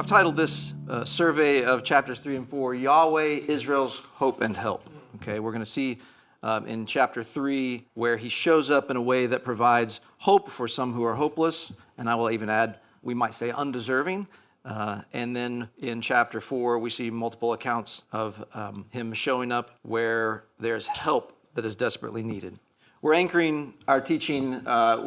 titled this survey of chapters 3 and 4, Yahweh, Israel's Hope and Help. Okay, we're going to see in chapter 3 where he shows up in a way that provides hope for some who are hopeless, and I will even add, we might say undeserving. And then in chapter 4, we see multiple accounts of him showing up where there's help that is desperately needed. We're anchoring our teaching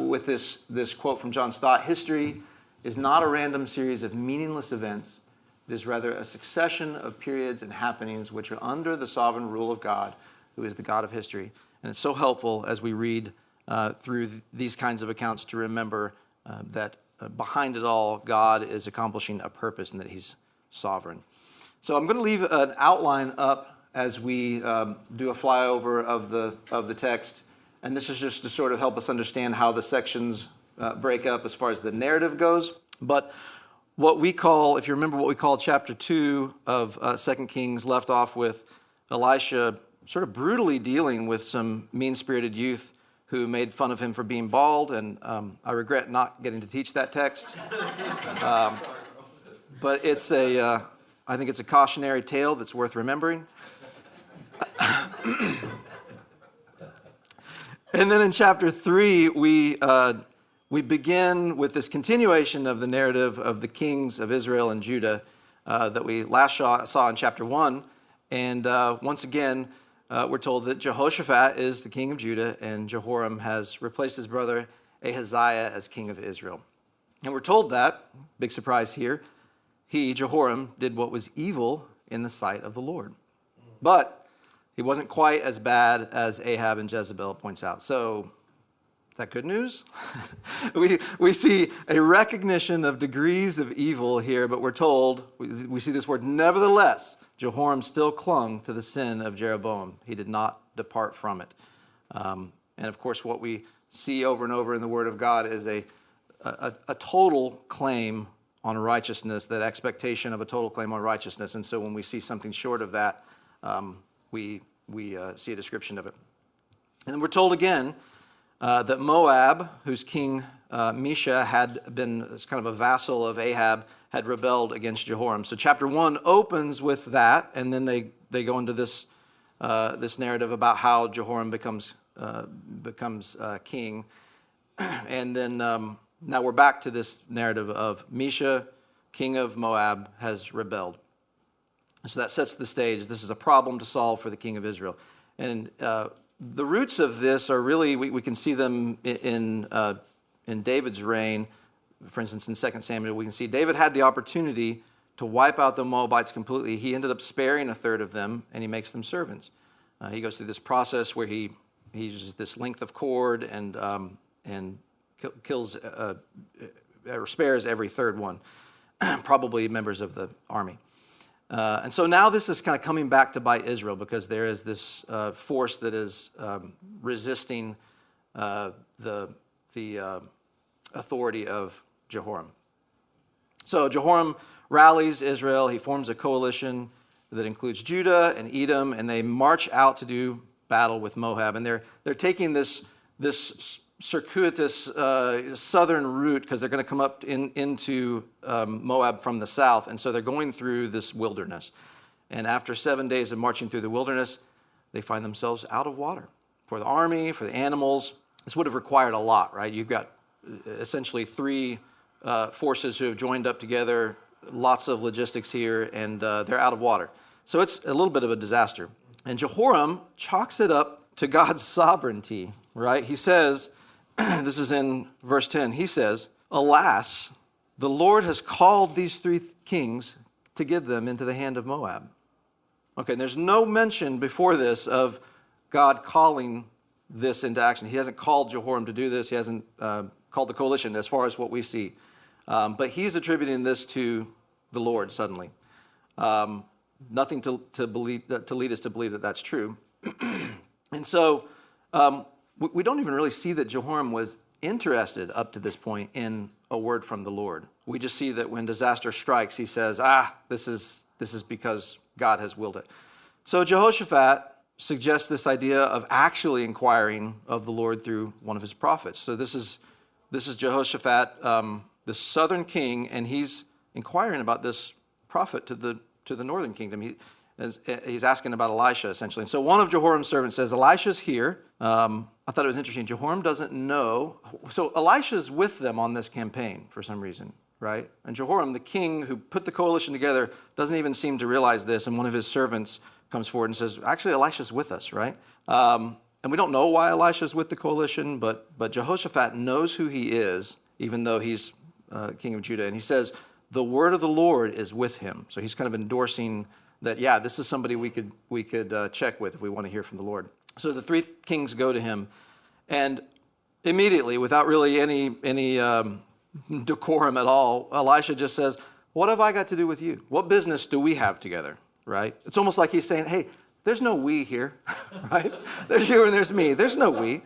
with this quote from John Stott: history is not a random series of meaningless events. It is rather a succession of periods and happenings which are under the sovereign rule of God, who is the God of history. And it's so helpful as we read through these kinds of accounts to remember that behind it all, God is accomplishing a purpose and that he's sovereign. So I'm going to leave an outline up as we do a flyover of the text. And this is just to sort of help us understand how the sections break up as far as the narrative goes. But what we call, if you remember what we call chapter 2 of 2 Kings, left off with Elisha sort of brutally dealing with some mean-spirited youth who made fun of him for being bald, and I regret not getting to teach that text. But it's I think it's a cautionary tale that's worth remembering. And then in chapter 3, we begin with this continuation of the narrative of the kings of Israel and Judah that we last saw in chapter 1. And once again, we're told that Jehoshaphat is the king of Judah, and Jehoram has replaced his brother Ahaziah as king of Israel. And we're told that, big surprise here, he, Jehoram, did what was evil in the sight of the Lord. But he wasn't quite as bad as Ahab and Jezebel points out. So, is that good news? we see a recognition of degrees of evil here, but we're told, we see this word, nevertheless, Jehoram still clung to the sin of Jeroboam. He did not depart from it. And of course, what we see over and over in the Word of God is a total claim on righteousness, that expectation of a total claim on righteousness. And so when we see something short of that, we see a description of it. And then we're told again that Moab, whose king Mesha had been kind of a vassal of Ahab, had rebelled against Jehoram. So chapter 1 opens with that, and then they go into this narrative about how Jehoram becomes king. And then now we're back to this narrative of Mesha, king of Moab, has rebelled. So that sets the stage. This is a problem to solve for the king of Israel. And the roots of this are really, we can see them in David's reign. For instance, in 2 Samuel, we can see David had the opportunity to wipe out the Moabites completely. He ended up sparing a third of them, and he makes them servants. He goes through this process where he uses this length of cord and kills or spares every third one, probably members of the army. And so now this is kind of coming back to bite Israel, because there is this force that is resisting the authority of Jehoram. So Jehoram rallies Israel. He forms a coalition that includes Judah and Edom, and they march out to do battle with Moab. And they're taking this circuitous southern route, because they're going to come up into Moab from the south. And so they're going through this wilderness. And after 7 days of marching through the wilderness, they find themselves out of water. For the army, for the animals, this would have required a lot, right? You've got essentially three forces who have joined up together, lots of logistics here, and they're out of water. So it's a little bit of a disaster. And Jehoram chalks it up to God's sovereignty, right? He says, this is in verse 10, he says, "Alas, the Lord has called these three kings to give them into the hand of Moab." Okay, and there's no mention before this of God calling this into action. He hasn't called Jehoram to do this. He hasn't called the coalition as far as what we see. But he's attributing this to the Lord suddenly. Nothing to lead us to believe that that's true. And so we don't even really see that Jehoram was interested up to this point in a word from the Lord. We just see that when disaster strikes, he says, this is because God has willed it. So Jehoshaphat suggests this idea of actually inquiring of the Lord through one of his prophets. So this is Jehoshaphat, the southern king, and he's inquiring about this prophet to the northern kingdom. He's asking about Elisha, essentially. And so one of Jehoram's servants says, Elisha's here. I thought it was interesting. Jehoram doesn't know. So Elisha's with them on this campaign for some reason, right? And Jehoram, the king who put the coalition together, doesn't even seem to realize this. And one of his servants comes forward and says, actually, Elisha's with us, right? And we don't know why Elisha's with the coalition, but Jehoshaphat knows who he is, even though he's king of Judah. And he says, the word of the Lord is with him. So he's kind of endorsing that, yeah, this is somebody we could check with if we want to hear from the Lord. So the three kings go to him, and immediately, without really any decorum at all, Elisha just says, what have I got to do with you? What business do we have together, right? It's almost like he's saying, hey, there's no we here, right? There's you and there's me. There's no we.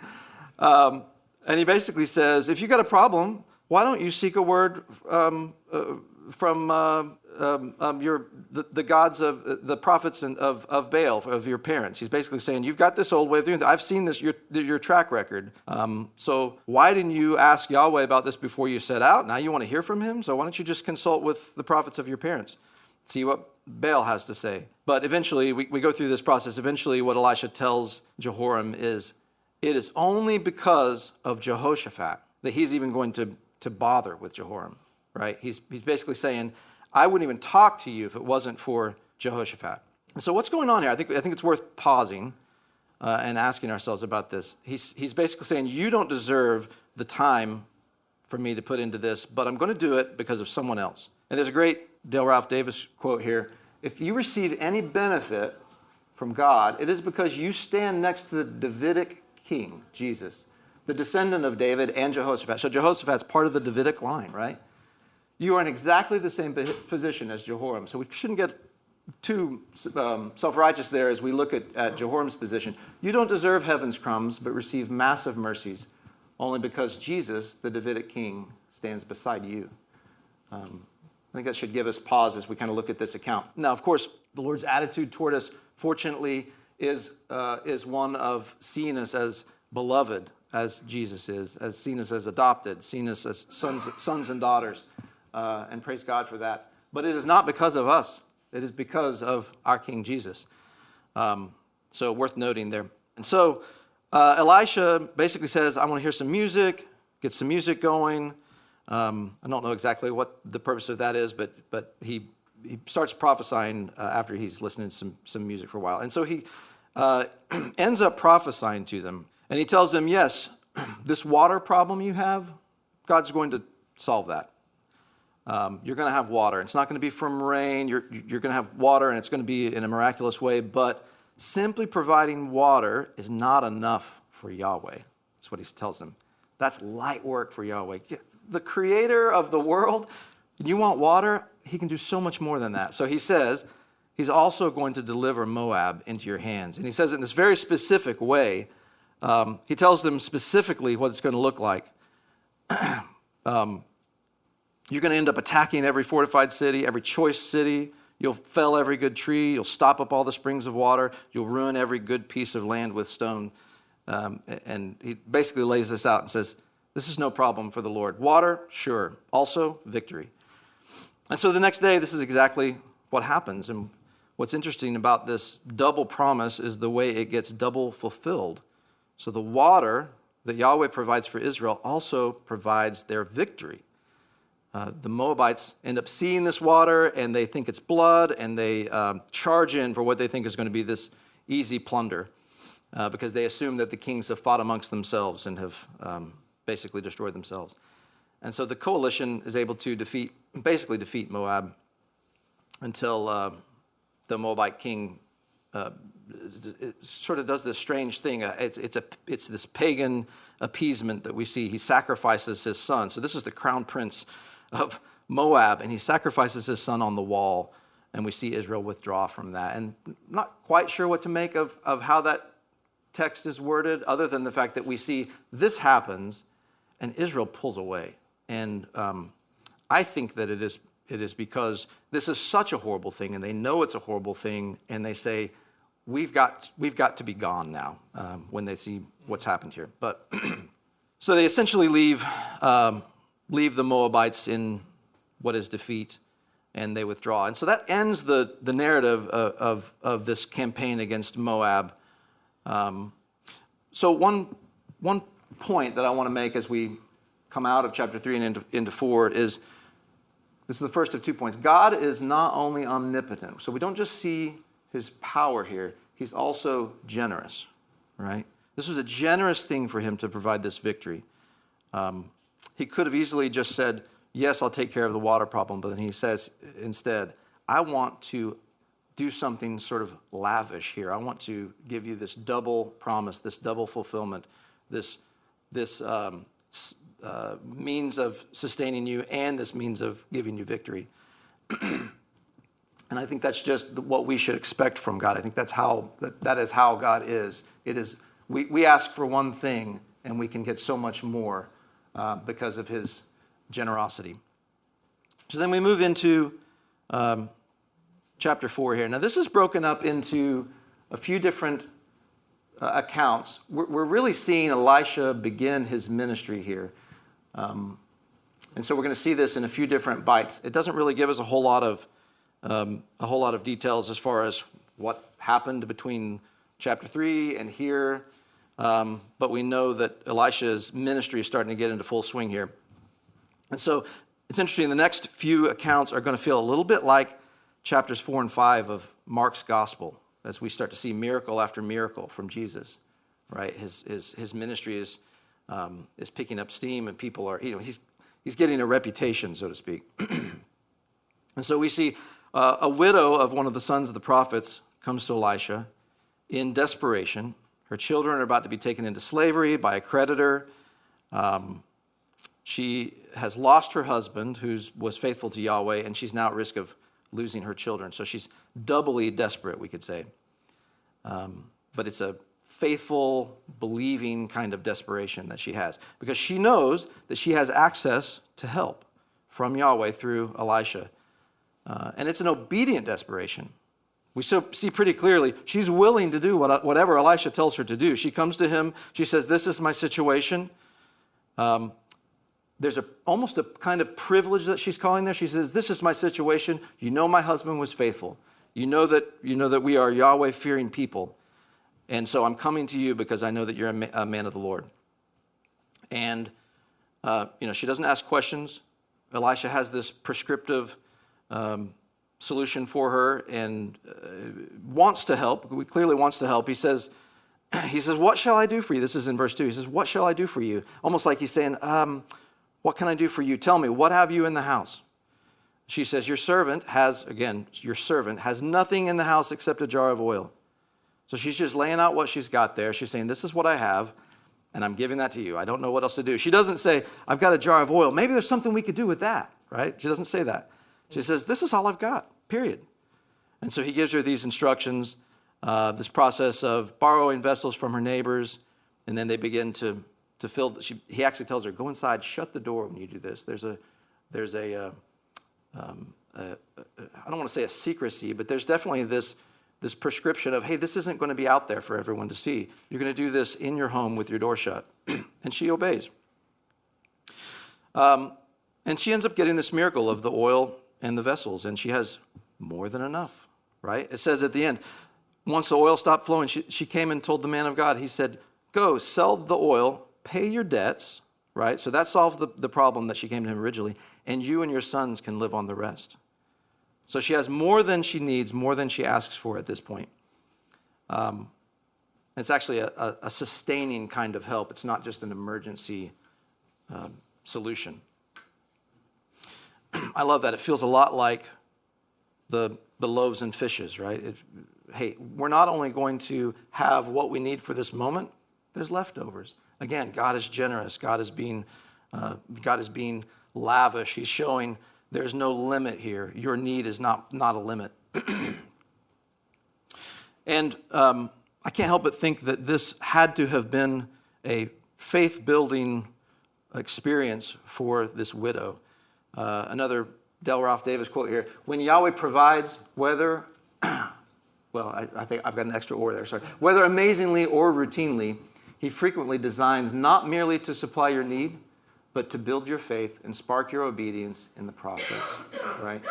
And he basically says, if you got a problem, why don't you seek a word from the gods of the prophets of Baal, of your parents? He's basically saying, you've got this old way of doing things. I've seen this, your track record. So why didn't you ask Yahweh about this before you set out? Now you want to hear from him? So why don't you just consult with the prophets of your parents? See what Baal has to say. But eventually, we go through this process. Eventually, what Elisha tells Jehoram is, it is only because of Jehoshaphat that he's even going to bother with Jehoram, right? He's basically saying, I wouldn't even talk to you if it wasn't for Jehoshaphat. And so what's going on here? I think it's worth pausing and asking ourselves about this. He's basically saying, you don't deserve the time for me to put into this, but I'm going to do it because of someone else. And there's a great Dale Ralph Davis quote here. If you receive any benefit from God, it is because you stand next to the Davidic king, Jesus, the descendant of David and Jehoshaphat. So Jehoshaphat's part of the Davidic line, right? You are in exactly the same position as Jehoram. So we shouldn't get too self-righteous there as we look at Jehoram's position. You don't deserve heaven's crumbs, but receive massive mercies only because Jesus, the Davidic king, stands beside you. I think that should give us pause as we kind of look at this account. Now, of course, the Lord's attitude toward us, fortunately, is one of seeing us as beloved, as Jesus is, as seeing us as adopted, seeing us as sons and daughters, and praise God for that. But it is not because of us. It is because of our King Jesus. So worth noting there. And so Elisha basically says, I want to hear some music, get some music going. I don't know exactly what the purpose of that is, but he starts prophesying after he's listening to some music for a while. And so he ends up prophesying to them. And he tells them, yes, this water problem you have, God's going to solve that. You're going to have water. It's not going to be from rain. You're going to have water, and it's going to be in a miraculous way. But simply providing water is not enough for Yahweh. That's what he tells them. That's light work for Yahweh. The creator of the world, you want water? He can do so much more than that. So he says he's also going to deliver Moab into your hands. And he says it in this very specific way. He tells them specifically what it's going to look like. You're going to end up attacking every fortified city, every choice city. You'll fell every good tree. You'll stop up all the springs of water. You'll ruin every good piece of land with stone. And he basically lays this out and says, this is no problem for the Lord. Water, sure. Also, victory. And so the next day, this is exactly what happens. And what's interesting about this double promise is the way it gets double fulfilled. So the water that Yahweh provides for Israel also provides their victory. The Moabites end up seeing this water, and they think it's blood, and they charge in for what they think is going to be this easy plunder because they assume that the kings have fought amongst themselves and have basically destroyed themselves. And so the coalition is able to defeat Moab until the Moabite king it sort of does this strange thing. It's this pagan appeasement that we see. He sacrifices his son. So this is the crown prince of Moab, and he sacrifices his son on the wall, and we see Israel withdraw from that. And I'm not quite sure what to make of how that text is worded, other than the fact that we see this happens, and Israel pulls away. And I think that it is because this is such a horrible thing, and they know it's a horrible thing, and they say, we've got to be gone now when they see what's happened here. But so they essentially leave the Moabites in what is defeat. and they withdraw. And so that ends the narrative of this campaign against Moab. So one point that I want to make as we come out of chapter 3 and into 4 is, this is the first of 2 points. God is not only omnipotent. So we don't just see his power here. He's also generous, right? This was a generous thing for him to provide this victory. He could have easily just said, yes, I'll take care of the water problem. But then he says instead, I want to do something sort of lavish here. I want to give you this double promise, this double fulfillment, this means of sustaining you and this means of giving you victory. And I think that's just what we should expect from God. I think that is how God is. It is we ask for one thing and we can get so much more because of his generosity. So then we move into chapter 4 here. Now this is broken up into a few different accounts. We're really seeing Elisha begin his ministry here. And so we're going to see this in a few different bites. It doesn't really give us a whole lot of details as far as what happened between chapter 3 and here. But we know that Elisha's ministry is starting to get into full swing here. And so it's interesting. The next few accounts are going to feel a little bit like chapters 4 and 5 of Mark's gospel, as we start to see miracle after miracle from Jesus, right? His ministry is picking up steam, and people are, he's getting a reputation, so to speak. And so we see a widow of one of the sons of the prophets comes to Elisha in desperation. Her children are about to be taken into slavery by a creditor. She has lost her husband, who was faithful to Yahweh, and she's now at risk of losing her children. So she's doubly desperate, we could say. But it's a faithful, believing kind of desperation that she has, because she knows that she has access to help from Yahweh through Elisha. And it's an obedient desperation. We see pretty clearly she's willing to do whatever Elisha tells her to do. She comes to him. She says, this is my situation. There's almost a kind of privilege that she's calling there. She says, this is my situation. You know my husband was faithful. You know that we are Yahweh-fearing people. And so I'm coming to you because I know that you're a man of the Lord. And, she doesn't ask questions. Elisha has this prescriptive solution for her and wants to help. He clearly wants to help. He says, what shall I do for you? This is in verse 2. He says, what shall I do for you? Almost like he's saying, what can I do for you? Tell me, what have you in the house? She says, your servant has nothing in the house except a jar of oil. So she's just laying out what she's got there. She's saying, this is what I have, and I'm giving that to you. I don't know what else to do. She doesn't say, I've got a jar of oil. Maybe there's something we could do with that, right? She doesn't say that. She says, this is all I've got, period. And so he gives her these instructions, this process of borrowing vessels from her neighbors, and then they begin to fill. He actually tells her, go inside, shut the door when you do this. There's a I don't want to say a secrecy, but there's definitely this prescription of, hey, this isn't going to be out there for everyone to see. You're going to do this in your home with your door shut. And she obeys. And she ends up getting this miracle of the oil and the vessels, and she has more than enough, right? It says at the end, once the oil stopped flowing, she came and told the man of God, he said, go, sell the oil, pay your debts, right? So that solves the problem that she came to him originally, and you and your sons can live on the rest. So she has more than she needs, more than she asks for at this point. It's actually a sustaining kind of help. It's not just an emergency solution. I love that. It feels a lot like the loaves and fishes, right? Hey, we're not only going to have what we need for this moment, there's leftovers. Again, God is generous. God is being lavish. He's showing there's no limit here. Your need is not a limit. And I can't help but think that this had to have been a faith-building experience for this widow. Another Del Ralph Davis quote here: when Yahweh provides, whether, I think I've got an extra or there, sorry. Whether amazingly or routinely, he frequently designs not merely to supply your need, but to build your faith and spark your obedience in the process, right?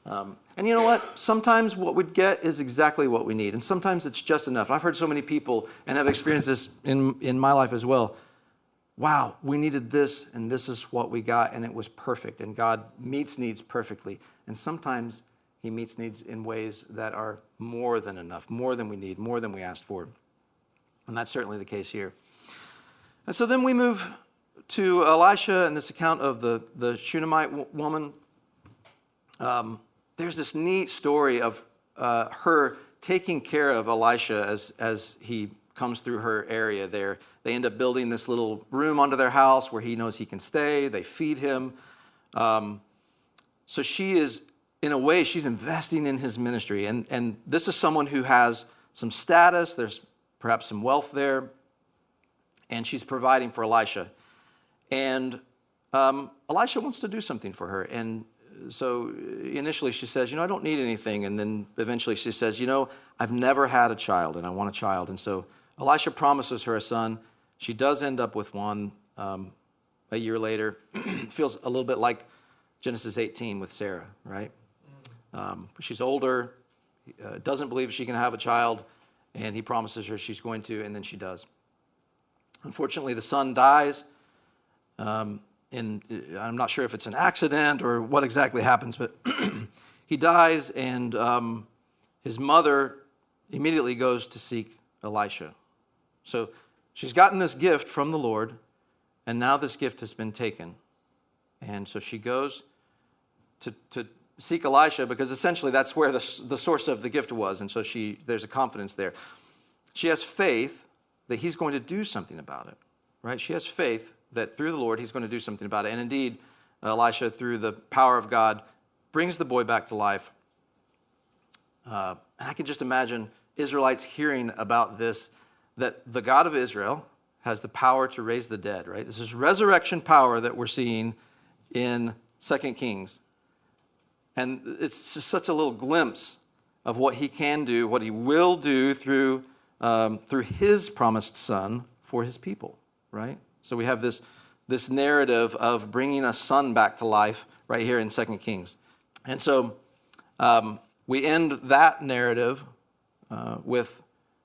And you know what? Sometimes what we get is exactly what we need, and sometimes it's just enough. I've heard so many people, and have experienced this in my life as well. Wow, we needed this, and this is what we got, and it was perfect. And God meets needs perfectly. And sometimes he meets needs in ways that are more than enough, more than we need, more than we asked for. And that's certainly the case here. And so then we move to Elisha and this account of the Shunammite woman. There's this neat story of her taking care of Elisha as he comes through her area there. They end up building this little room under their house where he knows he can stay. They feed him. So she is, in a way, she's investing in his ministry. And this is someone who has some status. There's perhaps some wealth there. And she's providing for Elisha. And Elisha wants to do something for her. And so initially she says, I don't need anything. And then eventually she says, I've never had a child and I want a child. And so Elisha promises her a son. She does end up with one a year later. Feels a little bit like Genesis 18 with Sarah, right? She's older, doesn't believe she can have a child, and he promises her she's going to, and then she does. Unfortunately, the son dies. I'm not sure if it's an accident or what exactly happens, but he dies, and his mother immediately goes to seek Elisha. So she's gotten this gift from the Lord, and now this gift has been taken. And so she goes to seek Elisha, because essentially that's where the source of the gift was, and so there's a confidence there. She has faith that he's going to do something about it, right? She has faith that through the Lord he's going to do something about it. And indeed, Elisha, through the power of God, brings the boy back to life. And I can just imagine Israelites hearing about this, that the God of Israel has the power to raise the dead, right? This is resurrection power that we're seeing in 2 Kings. And it's just such a little glimpse of what he can do, what he will do through his promised son for his people, right? So we have this narrative of bringing a son back to life right here in 2 Kings. And so we end that narrative with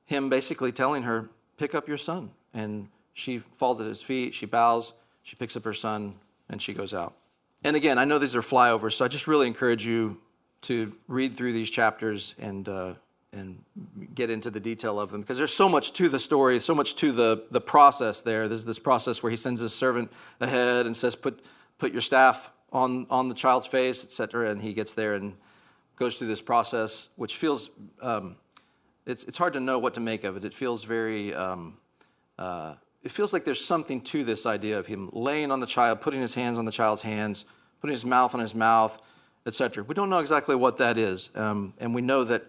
him basically telling her, pick up your son. And she falls at his feet, she bows, she picks up her son, and she goes out. And again, I know these are flyovers, so I just really encourage you to read through these chapters and get into the detail of them, because there's so much to the story, so much to the process there. There's this process where he sends his servant ahead and says, put your staff on the child's face, etc. And he gets there and goes through this process, which feels, it's hard to know what to make of it. It feels very, it feels like there's something to this idea of him laying on the child, putting his hands on the child's hands, putting his mouth on his mouth, etc. We don't know exactly what that is. And we know that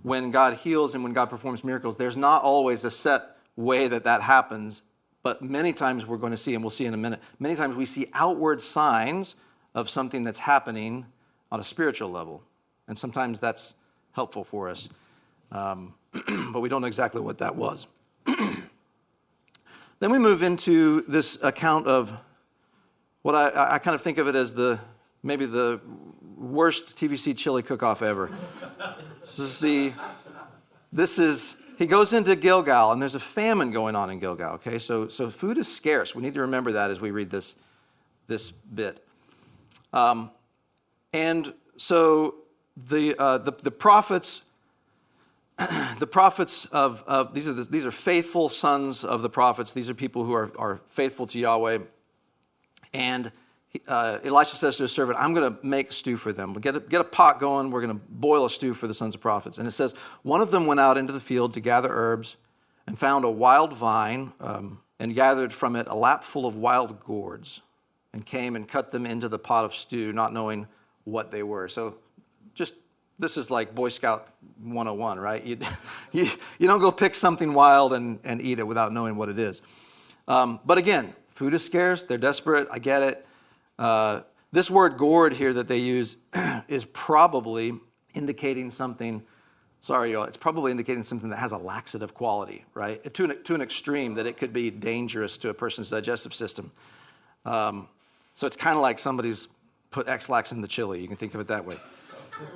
when God heals and when God performs miracles, there's not always a set way that happens, but many times we're going to see, and we'll see in a minute, many times we see outward signs of something that's happening on a spiritual level. And sometimes that's helpful for us. But we don't know exactly what that was. Then we move into this account of what I kind of think of it as maybe the worst TVC chili cook-off ever. He goes into Gilgal, and there's a famine going on in Gilgal, okay? So food is scarce. We need to remember that as we read this bit. And so the prophets, of these are faithful sons of the prophets. These are people who are faithful to Yahweh. And Elisha says to his servant, I'm going to make stew for them. Get a pot going. We're going to boil a stew for the sons of prophets. And it says, one of them went out into the field to gather herbs and found a wild vine and gathered from it a lap full of wild gourds and came and cut them into the pot of stew, not knowing what they were. So this is like Boy Scout 101, right? You don't go pick something wild and eat it without knowing what it is. But again, food is scarce. They're desperate. I get it. This word gourd here that they use is probably indicating something. Sorry, y'all. It's probably indicating something that has a laxative quality, right? To an extreme that it could be dangerous to a person's digestive system. So it's kind of like somebody's put X-Lax in the chili. You can think of it that way.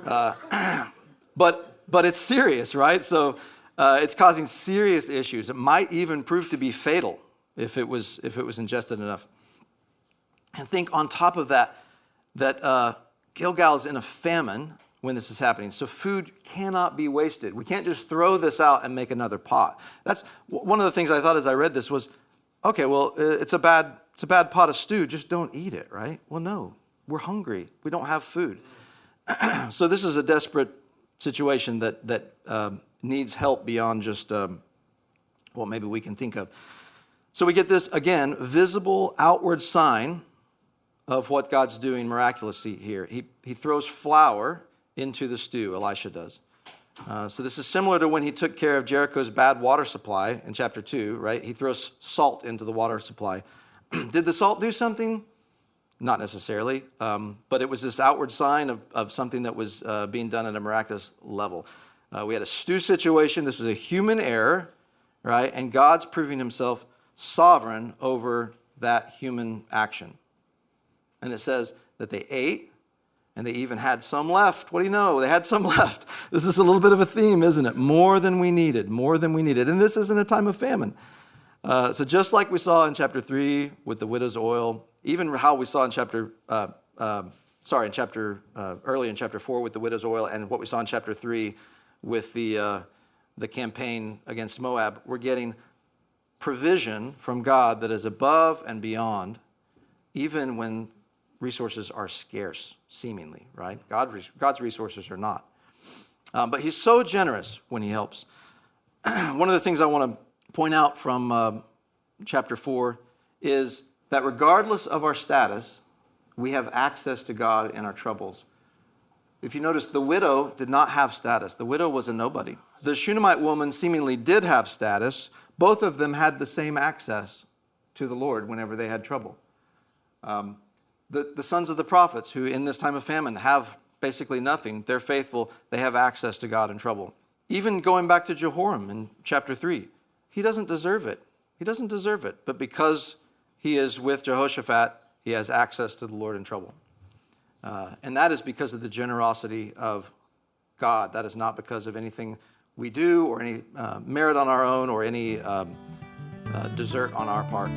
But it's serious, right? So it's causing serious issues. It might even prove to be fatal if it was ingested enough. And think on top of that Gilgal is in a famine when this is happening. So food cannot be wasted. We can't just throw this out and make another pot. That's one of the things I thought as I read this was, okay, well, it's a bad pot of stew. Just don't eat it, right? Well, no, we're hungry. We don't have food. So this is a desperate situation that needs help beyond just what maybe we can think of. So we get this, again, visible outward sign of what God's doing miraculously here. He throws flour into the stew, Elisha does. So this is similar to when he took care of Jericho's bad water supply in chapter 2, right? He throws salt into the water supply. Did the salt do something? Not necessarily, but it was this outward sign of something that was being done at a miraculous level. We had a stew situation. This was a human error, right? And God's proving himself sovereign over that human action. And it says that they ate, and they even had some left. What do you know? They had some left. This is a little bit of a theme, isn't it? More than we needed, more than we needed. And this isn't a time of famine. So just like we saw in chapter 3 with the widow's oil, even how we saw in early in chapter 4 with the widow's oil, and what we saw in chapter 3 with the campaign against Moab, we're getting provision from God that is above and beyond, even when resources are scarce, seemingly, right? God's resources are not. But he's so generous when he helps. One of the things I want to point out from chapter 4 is that regardless of our status, we have access to God in our troubles. If you notice, the widow did not have status. The widow was a nobody. The Shunammite woman seemingly did have status. Both of them had the same access to the Lord whenever they had trouble. The sons of the prophets, who in this time of famine have basically nothing, they're faithful, they have access to God in trouble. Even going back to Jehoram in chapter 3, he doesn't deserve it. He doesn't deserve it. But because he is with Jehoshaphat, he has access to the Lord in trouble. And that is because of the generosity of God. That is not because of anything we do or any merit on our own or any desert on our part.